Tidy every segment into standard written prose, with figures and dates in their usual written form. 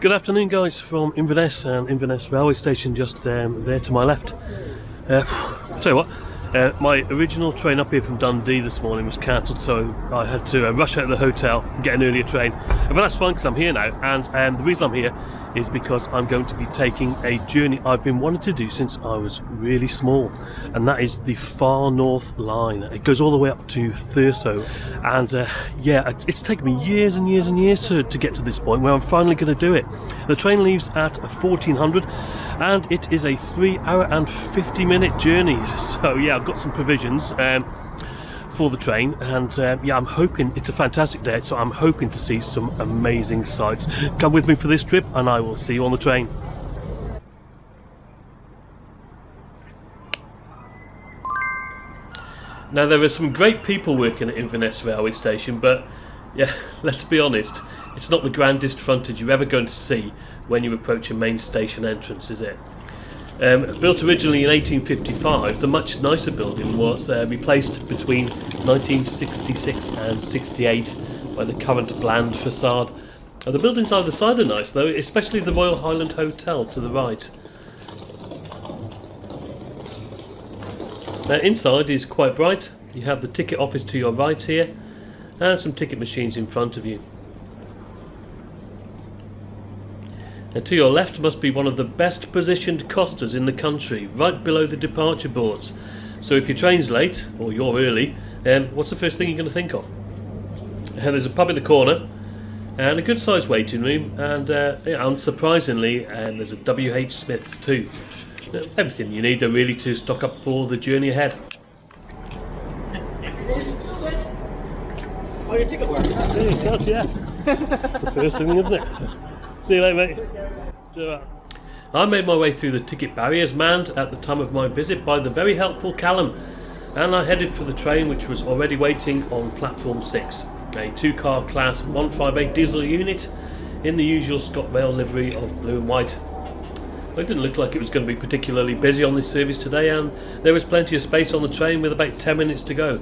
Good afternoon, guys, from Inverness and Inverness railway station just there to my left. Tell you what, my original train up here from Dundee this morning was cancelled, so I had to rush out of the hotel and get an earlier train. But that's fine because I'm here now, and the reason I'm here is because I'm going to be taking a journey I've been wanting to do since I was really small, and that is the Far North Line. It goes all the way up to Thurso, and yeah, it's taken me years and years and years to get to this point where I'm finally going to do it. The train leaves at 1400 and it is a 3-hour and 50-minute journey, so yeah, I've got some provisions for the train, and yeah, I'm hoping it's a fantastic day, so I'm hoping to see some amazing sights. Come with me for this trip and I will see you on the train. Now, there are some great people working at Inverness railway station, but yeah, let's be honest, it's not the grandest frontage you're ever going to see when you approach a main station entrance, is it? Built originally in 1855, the much nicer building was replaced between 1966 and 68 by the current bland facade. The buildings either side are nice though, especially the Royal Highland Hotel to the right. Inside is quite bright. You have the ticket office to your right here and some ticket machines in front of you. To your left must be one of the best positioned costers in the country, right below the departure boards. So if your train's late, or you're early, what's the first thing you're going to think of? There's a pub in the corner, and a good sized waiting room, and unsurprisingly, there's a WH Smith's too. Everything you need really to stock up for the journey ahead. Oh, your ticket works? Yeah. That's the first thing, isn't it? See you later, mate. I made my way through the ticket barriers manned at the time of my visit by the very helpful Callum, and I headed for the train, which was already waiting on platform 6, a 2-car class 158 diesel unit in the usual Scotrail livery of blue and white. It didn't look like it was going to be particularly busy on this service today, and there was plenty of space on the train with about 10 minutes to go.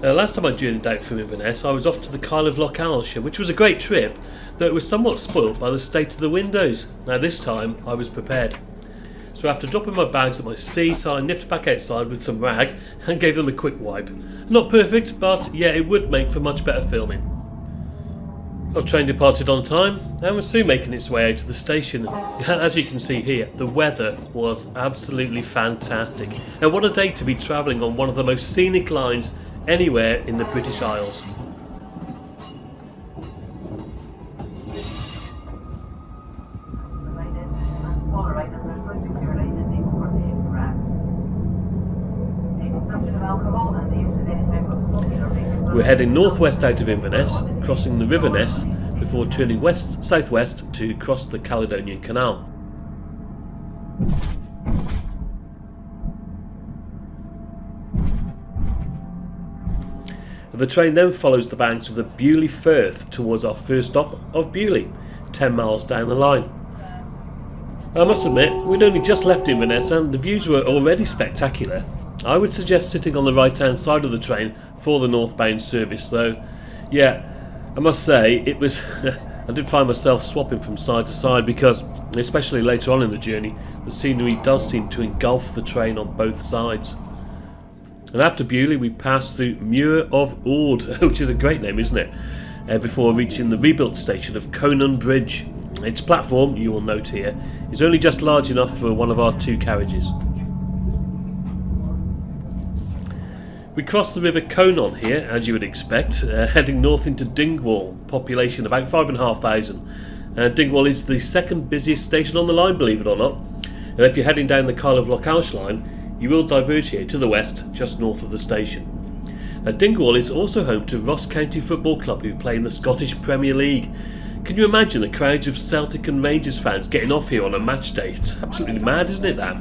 Last time I journeyed out from Inverness, I was off to the Kyle of Loch, which was a great trip, though it was somewhat spoilt by the state of the windows. Now this time I was prepared. So after dropping my bags at my seat, I nipped back outside with some rag and gave them a quick wipe. Not perfect, but yeah, it would make for much better filming. Our train departed on time and was soon making its way out to the station. As you can see here, the weather was absolutely fantastic. And what a day to be travelling on one of the most scenic lines anywhere in the British Isles. We're heading northwest out of Inverness, crossing the River Ness before turning southwest to cross the Caledonian Canal. The train then follows the banks of the Beauly Firth towards our first stop of Beauly, 10 miles down the line. I must admit, we'd only just left Inverness and the views were already spectacular. I would suggest sitting on the right hand side of the train for the northbound service, though yeah, I must say it was I did find myself swapping from side to side because, especially later on in the journey, the scenery does seem to engulf the train on both sides. And after Beauly we passed through Muir of Ord, which is a great name, isn't it? Before reaching the rebuilt station of Conan Bridge. Its platform, you will note here, is only just large enough for one of our 2 carriages. We crossed the River Conan here, as you would expect, heading north into Dingwall, population about 5,500. Dingwall is the second busiest station on the line, believe it or not. And if you're heading down the Kyle of Loch line, you will diverge here to the west, just north of the station. Dingwall is also home to Ross County Football Club, who play in the Scottish Premier League. Can you imagine the crowds of Celtic and Rangers fans getting off here on a match day? It's absolutely mad, isn't it, that?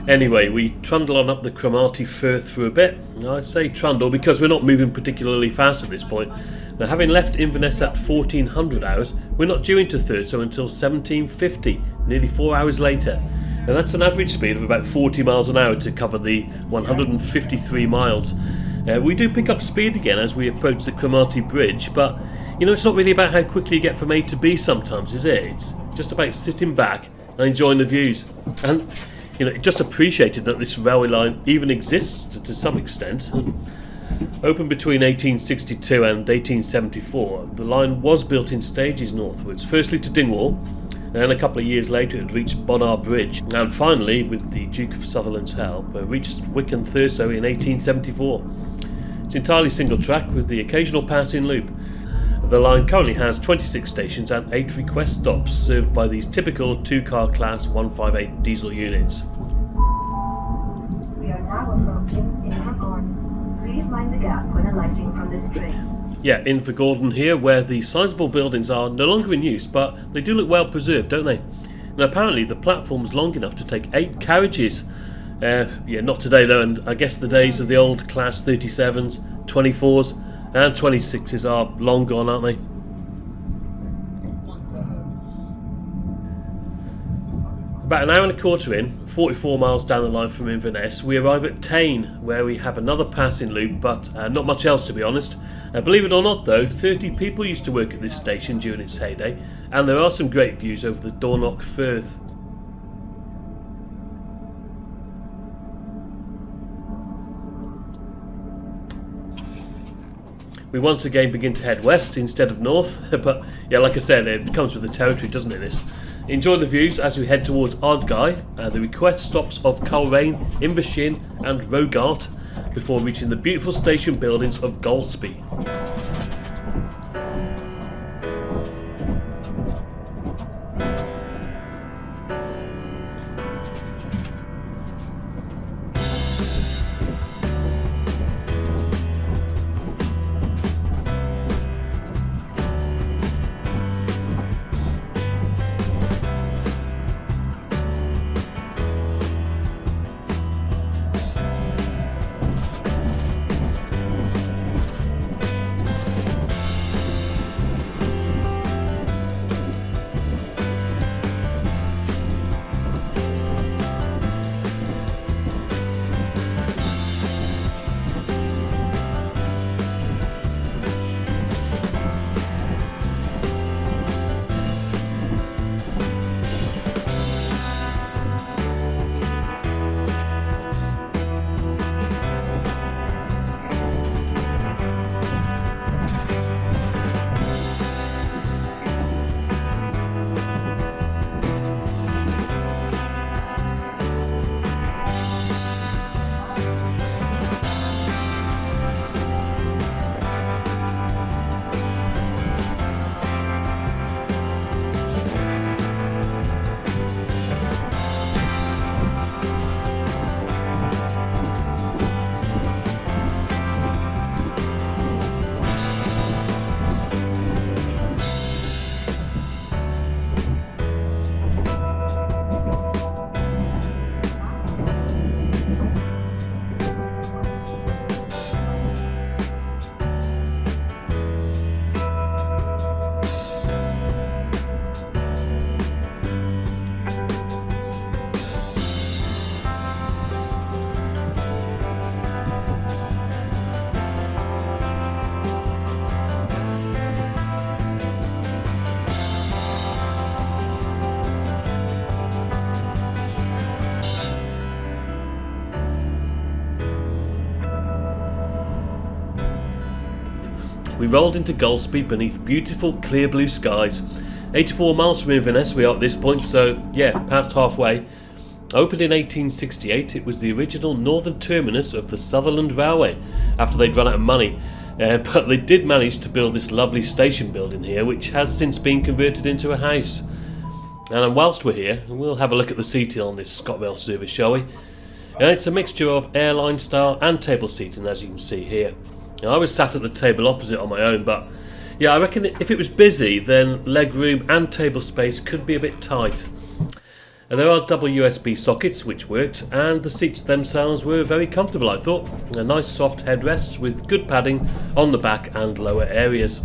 Anyway, we trundle on up the Cromarty Firth for a bit. I say trundle because we're not moving particularly fast at this point. Now, having left Inverness at 1400 hours, we're not due into Thurso until 1750, nearly 4 hours later. And that's an average speed of about 40 miles an hour to cover the 153 miles. We do pick up speed again as we approach the Cromarty Bridge, but You know, it's not really about how quickly you get from A to B sometimes, is it? It's just about sitting back and enjoying the views. And, you know, just appreciated that this railway line even exists to some extent. Opened between 1862 and 1874, the line was built in stages northwards, firstly to Dingwall, and a couple of years later it reached Bonar Bridge, and finally, with the Duke of Sutherland's help, reached Wick and Thurso in 1874. It's entirely single track with the occasional pass-in loop. The line currently has 26 stations and 8 request stops, served by these typical 2-car class 158 diesel units. We are now approaching Invergordon. Please mind the gap when alighting from this train. Yeah, Invergordon here, where the sizeable buildings are no longer in use, but they do look well preserved, don't they? And apparently the platform's long enough to take 8 carriages. Yeah, not today though, and I guess the days of the old class 37s, 24s and 26s are long gone, aren't they? About an hour and a quarter in, 44 miles down the line from Inverness, we arrive at Tain, where we have another passing loop, but not much else to be honest. Believe it or not though, 30 people used to work at this station during its heyday, and there are some great views over the Dornoch Firth. We once again begin to head west instead of north, but yeah, like I said, it comes with the territory, doesn't it, this? Enjoy the views as we head towards Ardguy, the request stops of Coleraine, Invershin and Rogart, before reaching the beautiful station buildings of Golspie. We rolled into Golspie beneath beautiful clear blue skies. 84 miles from Inverness we are at this point, so yeah, past halfway. Opened in 1868, it was the original northern terminus of the Sutherland Railway, after they'd run out of money. But they did manage to build this lovely station building here, which has since been converted into a house. And whilst we're here, we'll have a look at the seating on this Scotrail service, shall we? And it's a mixture of airline style and table seating, as you can see here. Now, I was sat at the table opposite on my own, but yeah, I reckon if it was busy, then leg room and table space could be a bit tight. And there are double USB sockets which worked, and the seats themselves were very comfortable, I thought. Nice soft headrests with good padding on the back and lower areas.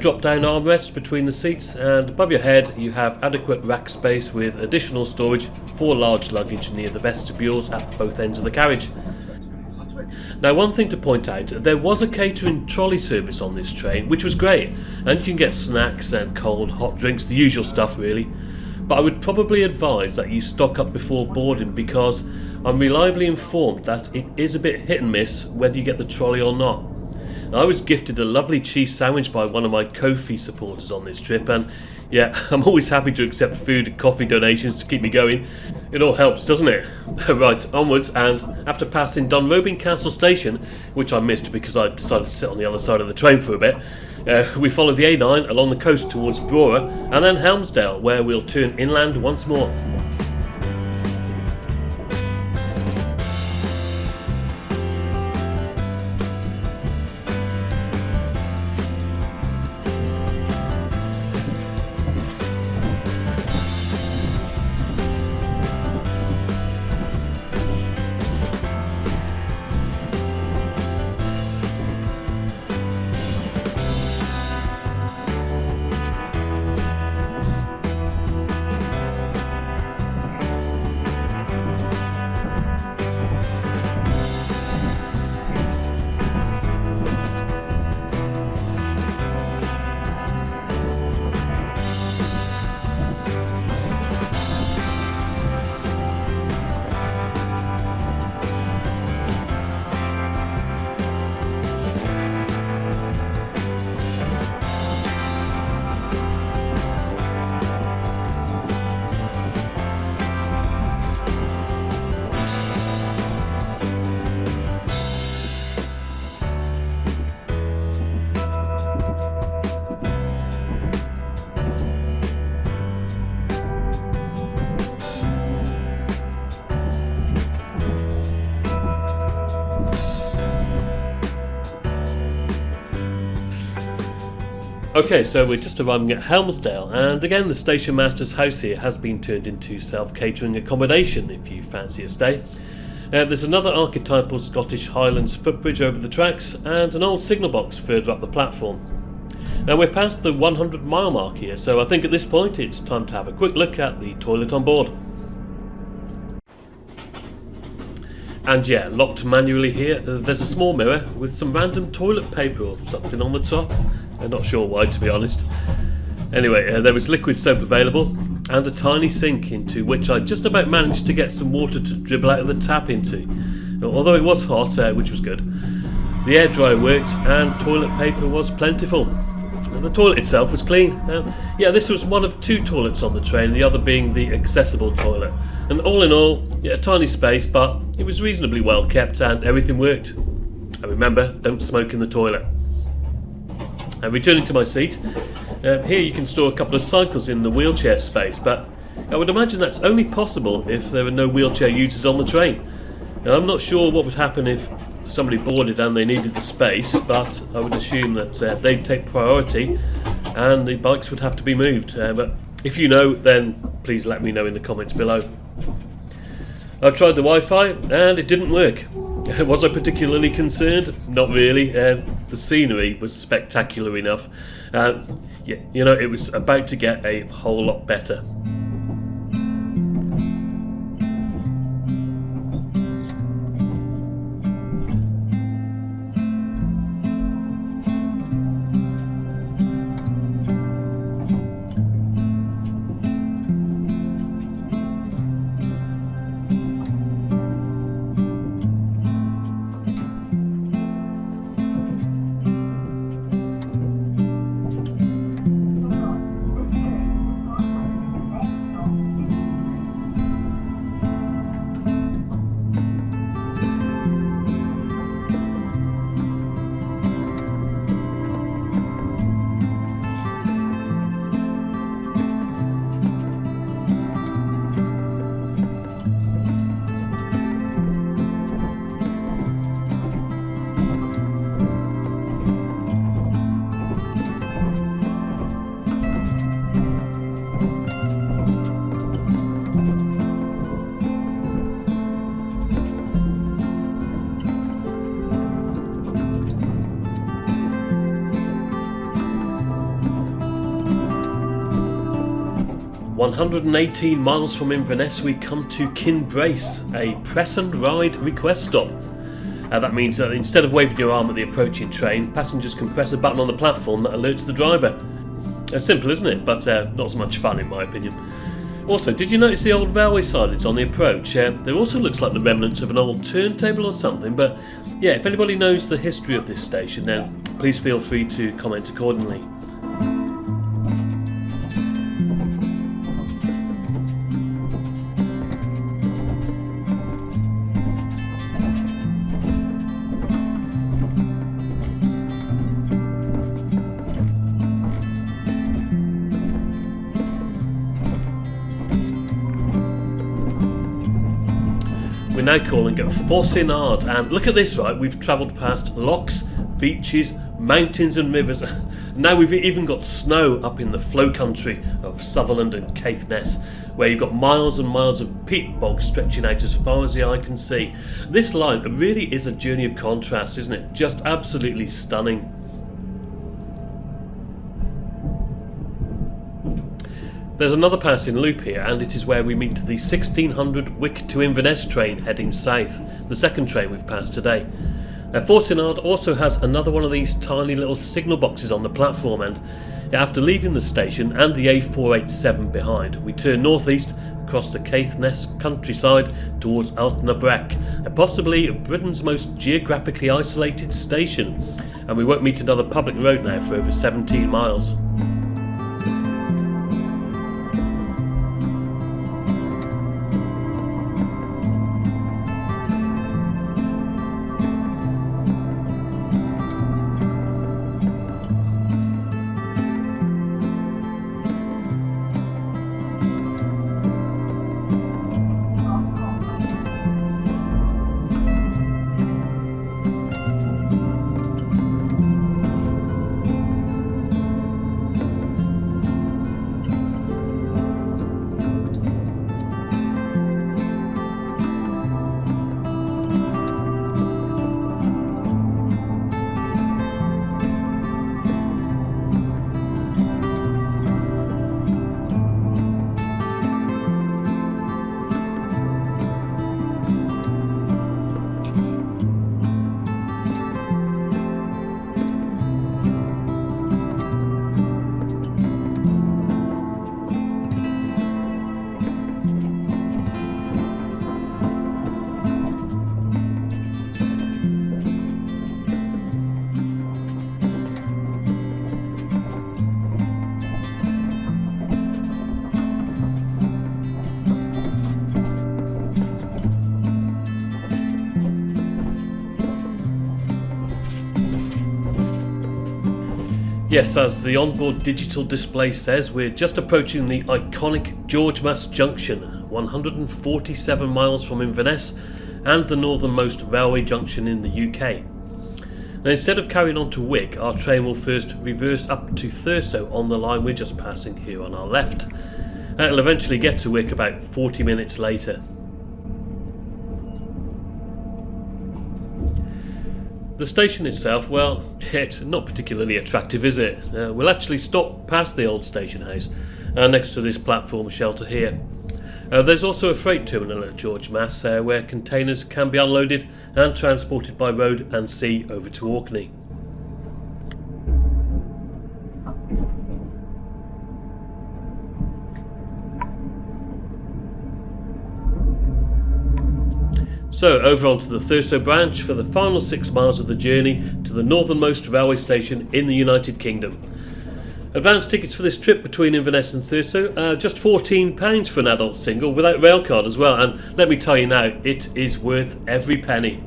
Drop down armrests between the seats, and above your head you have adequate rack space with additional storage for large luggage near the vestibules at both ends of the carriage. Now, one thing to point out, there was a catering trolley service on this train, which was great, and you can get snacks and cold hot drinks, the usual stuff really. But I would probably advise that you stock up before boarding, because I'm reliably informed that it is a bit hit and miss whether you get the trolley or not. I was gifted a lovely cheese sandwich by one of my Ko-fi supporters on this trip, and yeah, I'm always happy to accept food and coffee donations to keep me going. It all helps, doesn't it? Right, onwards, and after passing Dunrobin Castle Station, which I missed because I decided to sit on the other side of the train for a bit, we followed the A9 along the coast towards Brora, and then Helmsdale, where we'll turn inland once more. Okay, so we're just arriving at Helmsdale, and again the station master's house here has been turned into self-catering accommodation if you fancy a stay. There's another archetypal Scottish Highlands footbridge over the tracks, and an old signal box further up the platform. Now we're past the 100 mile mark here, so I think at this point it's time to have a quick look at the toilet on board. And yeah, locked manually here, there's a small mirror with some random toilet paper or something on the top. I'm not sure why, to be honest. Anyway, there was liquid soap available, and a tiny sink into which I just about managed to get some water to dribble out of the tap into. Although it was hot, which was good. The air dryer worked, and toilet paper was plentiful. The toilet itself was clean. Yeah, this was one of two toilets on the train, the other being the accessible toilet. And all in all, yeah, a tiny space, but it was reasonably well kept and everything worked. And remember, don't smoke in the toilet. Returning to my seat, here you can store a couple of cycles in the wheelchair space, but I would imagine that's only possible if there are no wheelchair users on the train. Now, I'm not sure what would happen if somebody boarded and they needed the space, but I would assume that they'd take priority and the bikes would have to be moved. But if you know, then please let me know in the comments below. I tried the Wi-Fi and it didn't work. Was I particularly concerned? Not really. The scenery was spectacular enough. Yeah, you know, it was about to get a whole lot better. One 118 miles from Inverness we come to Kinbrace, a press and ride request stop. That means that instead of waving your arm at the approaching train, passengers can press a button on the platform that alerts the driver. Simple, isn't it? But not so much fun in my opinion. Also, did you notice the old railway silage on the approach? There also looks like the remnants of an old turntable or something, but yeah, if anybody knows the history of this station, then please feel free to comment accordingly. We're now calling at Thurso, and look at this, right? We've travelled past lochs, beaches, mountains and rivers. Now we've even got snow up in the flow country of Sutherland and Caithness, where you've got miles and miles of peat bog stretching out as far as the eye can see. This line really is a journey of contrast, isn't it? Just absolutely stunning. There's another passing loop here, and it is where we meet the 1600 Wick to Inverness train heading south, the second train we've passed today. Thurso also has another one of these tiny little signal boxes on the platform, and after leaving the station and the A487 behind, we turn northeast across the Caithness countryside towards Altnabrek, possibly Britain's most geographically isolated station, and we won't meet another public road now for over 17 miles. Yes, as the onboard digital display says, we're just approaching the iconic Gorgemas Junction, 147 miles from Inverness and the northernmost railway junction in the UK. Now, instead of carrying on to Wick, our train will first reverse up to Thurso on the line we're just passing here on our left. It'll eventually get to Wick about 40 minutes later. The station itself, well, it's not particularly attractive, is it? We'll actually stop past the old station house, next to this platform shelter here. There's also a freight terminal at Gorgemas, where containers can be unloaded and transported by road and sea over to Orkney. So over onto the Thurso branch for the final 6 miles of the journey to the northernmost railway station in the United Kingdom. Advance tickets for this trip between Inverness and Thurso, just £14 for an adult single without railcard as well, and let me tell you now, it is worth every penny.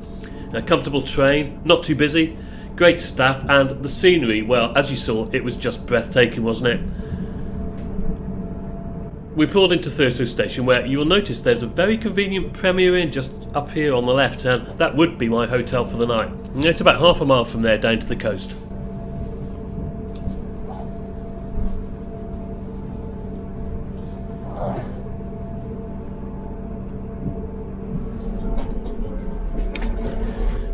A comfortable train, not too busy, great staff, and the scenery, well, as you saw, it was just breathtaking, wasn't it? We pulled into Thurso station, where you will notice there's a very convenient Premier Inn just up here on the left, and that would be my hotel for the night. It's about half a mile from there down to the coast.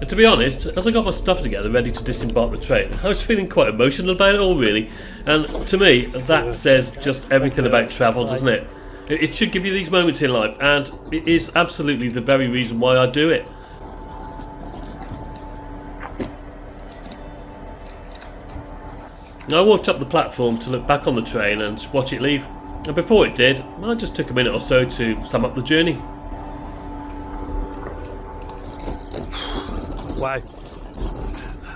And to be honest, as I got my stuff together ready to disembark the train, I was feeling quite emotional about it all, really. And to me, that says just everything about travel, doesn't it? It should give you these moments in life, and it is absolutely the very reason why I do it. I walked up the platform to look back on the train and watch it leave. And before it did, I just took a minute or so to sum up the journey. Wow.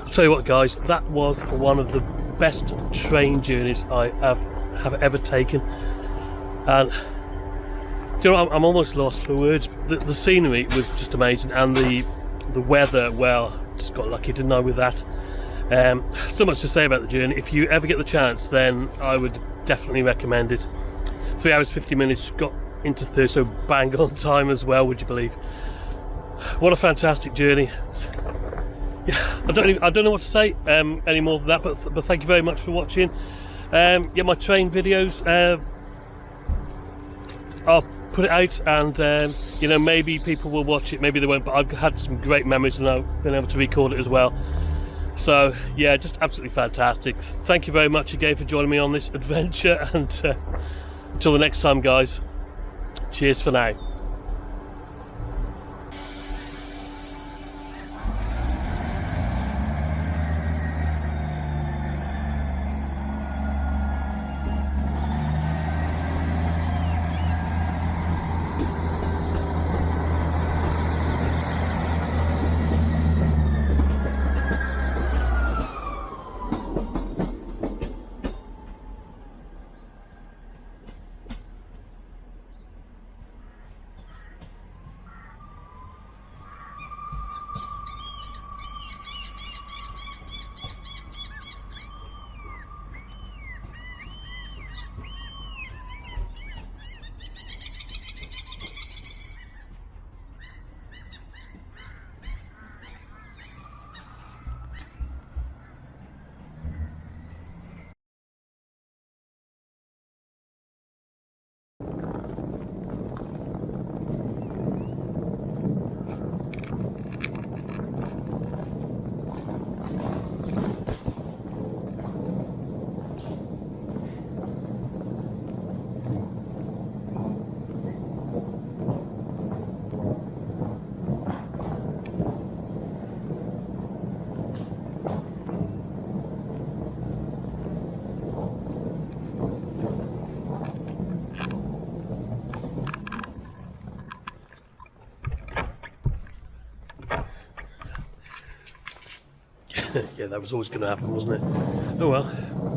I'll tell you what, guys, that was one of the best train journeys I have ever taken. And do you know, I'm almost lost for words. The scenery was just amazing, and the weather, well, just got lucky, didn't I, with that. So much to say about the journey. If you ever get the chance, then I would definitely recommend it. 3 hours 50 minutes, got into Thurso bang on time as well, would you believe? What a fantastic journey. Yeah, I don't know what to say any more than that, but thank you very much for watching. Yeah, my train videos, I'll put it out, and you know, maybe people will watch it, maybe they won't, but I've had some great memories and I've been able to record it as well. So yeah, just absolutely fantastic. Thank you very much again for joining me on this adventure, and until the next time, guys, cheers for now. Yeah, that was always going to happen, wasn't it? Oh well.